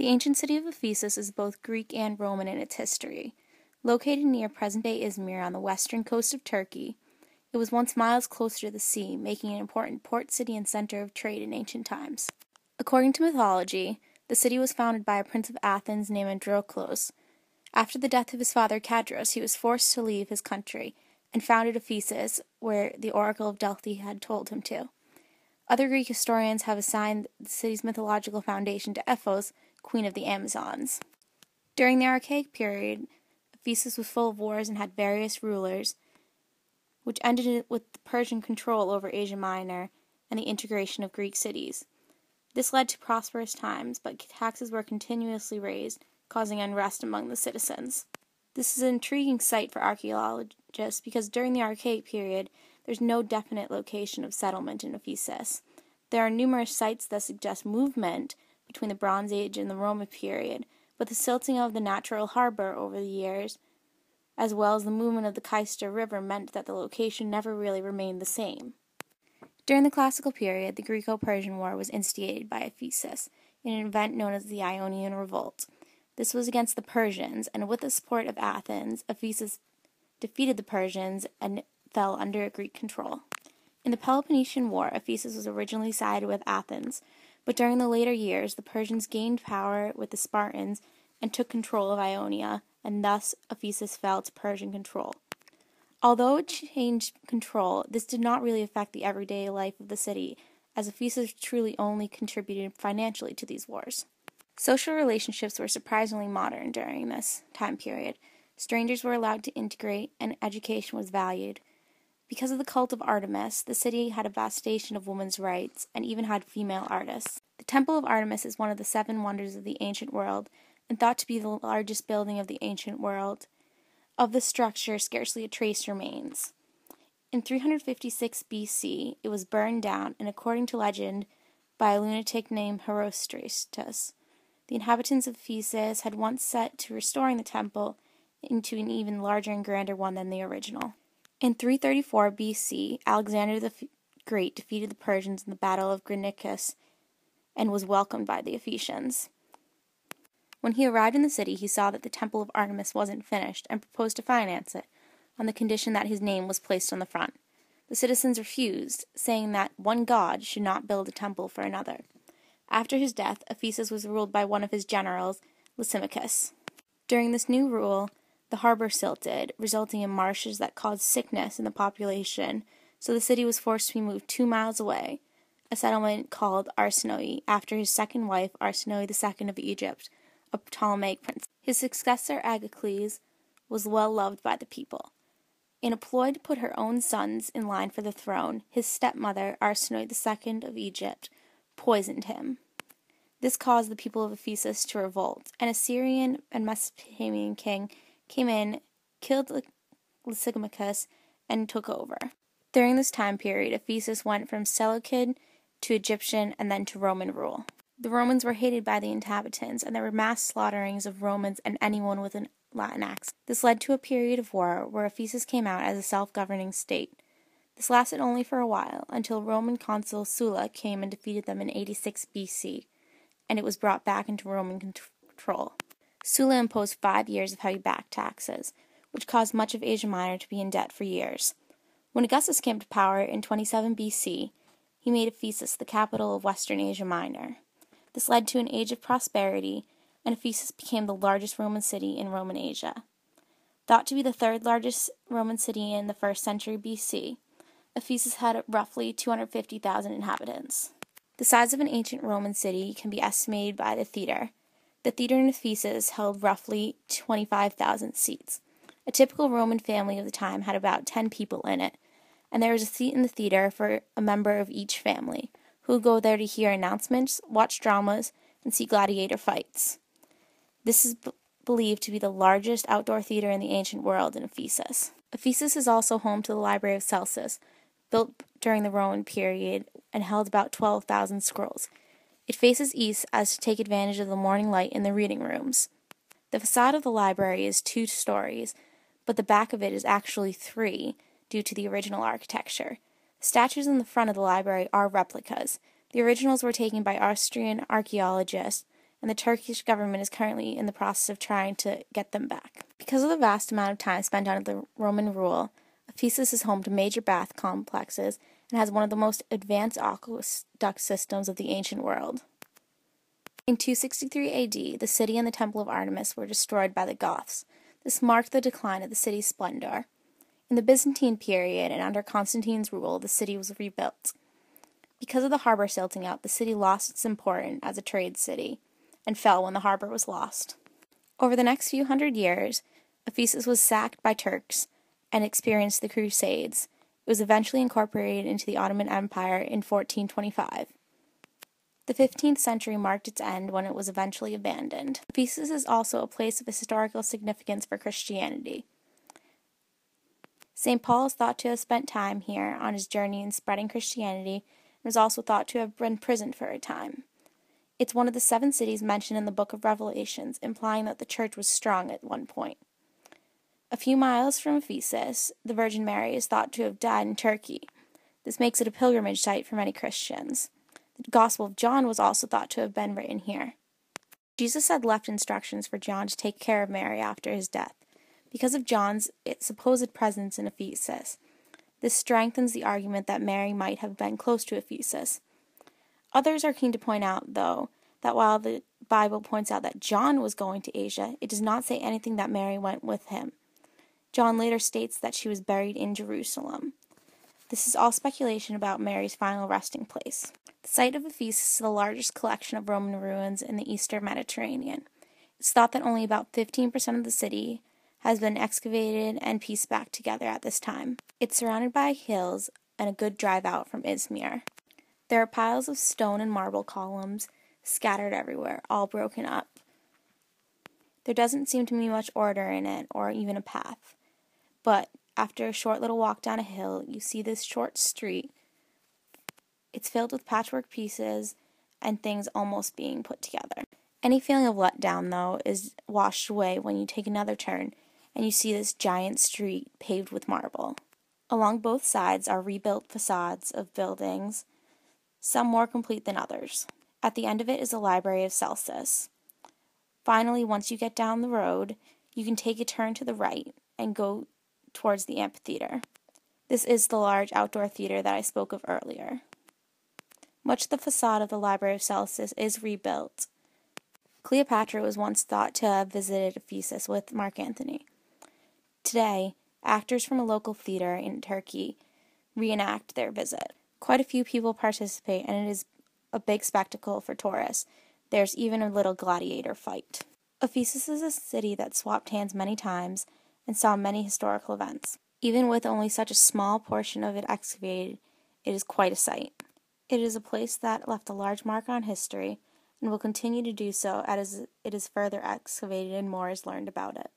The ancient city of Ephesus is both Greek and Roman in its history. Located near present-day Izmir on the western coast of Turkey, it was once miles closer to the sea, making an important port city and center of trade in ancient times. According to mythology, the city was founded by a prince of Athens named Androclos. After the death of his father Cadros, he was forced to leave his country and founded Ephesus, where the Oracle of Delphi had told him to. Other Greek historians have assigned the city's mythological foundation to Ephesus, queen of the Amazons. During the Archaic period, Ephesus was full of wars and had various rulers, which ended with the Persian control over Asia Minor and the integration of Greek cities. This led to prosperous times, but taxes were continuously raised, causing unrest among the citizens. This is an intriguing site for archaeologists because during the Archaic period, there's no definite location of settlement in Ephesus. There are numerous sites that suggest movement between the Bronze Age and the Roman period, but the silting of the natural harbor over the years, as well as the movement of the Cayster River, meant that the location never really remained the same. During the Classical period, the Greco-Persian War was instigated by Ephesus in an event known as the Ionian Revolt. This was against the Persians, and with the support of Athens, Ephesus defeated the Persians and fell under Greek control. In the Peloponnesian War, Ephesus was originally sided with Athens, but during the later years, the Persians gained power with the Spartans and took control of Ionia, and thus Ephesus fell to Persian control. Although it changed control, this did not really affect the everyday life of the city, as Ephesus truly only contributed financially to these wars. Social relationships were surprisingly modern during this time period. Strangers were allowed to integrate, and education was valued. Because of the cult of Artemis, the city had a vastation of women's rights, and even had female artists. The Temple of Artemis is one of the 7 wonders of the ancient world, and thought to be the largest building of the ancient world. Of the structure, scarcely a trace remains. In 356 BC, it was burned down, and according to legend, by a lunatic named Herostratus. The inhabitants of Ephesus had once set to restoring the temple into an even larger and grander one than the original. In 334 BC, Alexander the Great defeated the Persians in the Battle of Granicus and was welcomed by the Ephesians. When he arrived in the city, he saw that the Temple of Artemis wasn't finished and proposed to finance it, on the condition that his name was placed on the front. The citizens refused, saying that one god should not build a temple for another. After his death, Ephesus was ruled by one of his generals, Lysimachus. During this new rule, the harbor silted, resulting in marshes that caused sickness in the population, so the city was forced to be moved 2 miles away, a settlement called Arsinoe, after his second wife, Arsinoe II of Egypt, a Ptolemaic prince. His successor, Agacles, was well loved by the people. In a ploy to put her own sons in line for the throne, his stepmother, Arsinoe II of Egypt, poisoned him. This caused the people of Ephesus to revolt. An Assyrian and Mesopotamian king came in, killed Lysimachus, and took over. During this time period, Ephesus went from Seleucid to Egyptian and then to Roman rule. The Romans were hated by the inhabitants, and there were mass slaughterings of Romans and anyone with a Latin accent. This led to a period of war where Ephesus came out as a self-governing state. This lasted only for a while, until Roman consul Sulla came and defeated them in 86 BC, and it was brought back into Roman control. Sulla imposed 5 years of heavy back taxes, which caused much of Asia Minor to be in debt for years. When Augustus came to power in 27 BC, he made Ephesus the capital of Western Asia Minor. This led to an age of prosperity, and Ephesus became the largest Roman city in Roman Asia. Thought to be the 3rd largest Roman city in the 1st century BC, Ephesus had roughly 250,000 inhabitants. The size of an ancient Roman city can be estimated by the theater. The theater in Ephesus held roughly 25,000 seats. A typical Roman family of the time had about 10 people in it, and there was a seat in the theater for a member of each family, who would go there to hear announcements, watch dramas, and see gladiator fights. This is believed to be the largest outdoor theater in the ancient world in Ephesus. Ephesus is also home to the Library of Celsus, built during the Roman period and held about 12,000 scrolls. It faces east as to take advantage of the morning light in the reading rooms. The facade of the library is 2 stories, but the back of it is actually 3 due to the original architecture. The statues in the front of the library are replicas. The originals were taken by Austrian archaeologists and the Turkish government is currently in the process of trying to get them back. Because of the vast amount of time spent under the Roman rule, Ephesus is home to major bath complexes and has one of the most advanced aqueduct systems of the ancient world. In 263 AD, the city and the Temple of Artemis were destroyed by the Goths. This marked the decline of the city's splendor. In the Byzantine period and under Constantine's rule, the city was rebuilt. Because of the harbor silting out, the city lost its importance as a trade city and fell when the harbor was lost. Over the next few hundred years, Ephesus was sacked by Turks and experienced the Crusades. It was eventually incorporated into the Ottoman Empire in 1425. The 15th century marked its end when it was eventually abandoned. Ephesus is also a place of historical significance for Christianity. St. Paul is thought to have spent time here on his journey in spreading Christianity and was also thought to have been imprisoned for a time. It's one of the 7 cities mentioned in the book of Revelations, implying that the church was strong at one point. A few miles from Ephesus, the Virgin Mary is thought to have died in Turkey. This makes it a pilgrimage site for many Christians. The Gospel of John was also thought to have been written here. Jesus had left instructions for John to take care of Mary after his death. Because of John's supposed presence in Ephesus, this strengthens the argument that Mary might have been close to Ephesus. Others are keen to point out, though, that while the Bible points out that John was going to Asia, it does not say anything that Mary went with him. John later states that she was buried in Jerusalem. This is all speculation about Mary's final resting place. The site of Ephesus is the largest collection of Roman ruins in the eastern Mediterranean. It's thought that only about 15% of the city has been excavated and pieced back together at this time. It's surrounded by hills and a good drive out from Izmir. There are piles of stone and marble columns scattered everywhere, all broken up. There doesn't seem to be much order in it, or even a path. But after a short little walk down a hill, you see this short street. It's filled with patchwork pieces and things almost being put together. Any feeling of letdown, though, is washed away when you take another turn and you see this giant street paved with marble. Along both sides are rebuilt facades of buildings, some more complete than others. At the end of it is the Library of Celsus. Finally, once you get down the road, you can take a turn to the right and go towards the amphitheater. This is the large outdoor theater that I spoke of earlier. Much of the facade of the Library of Celsus is rebuilt. Cleopatra was once thought to have visited Ephesus with Mark Antony. Today, actors from a local theater in Turkey reenact their visit. Quite a few people participate, and it is a big spectacle for tourists. There's even a little gladiator fight. Ephesus is a city that swapped hands many times and saw many historical events. Even with only such a small portion of it excavated, it is quite a sight. It is a place that left a large mark on history and will continue to do so as it is further excavated and more is learned about it.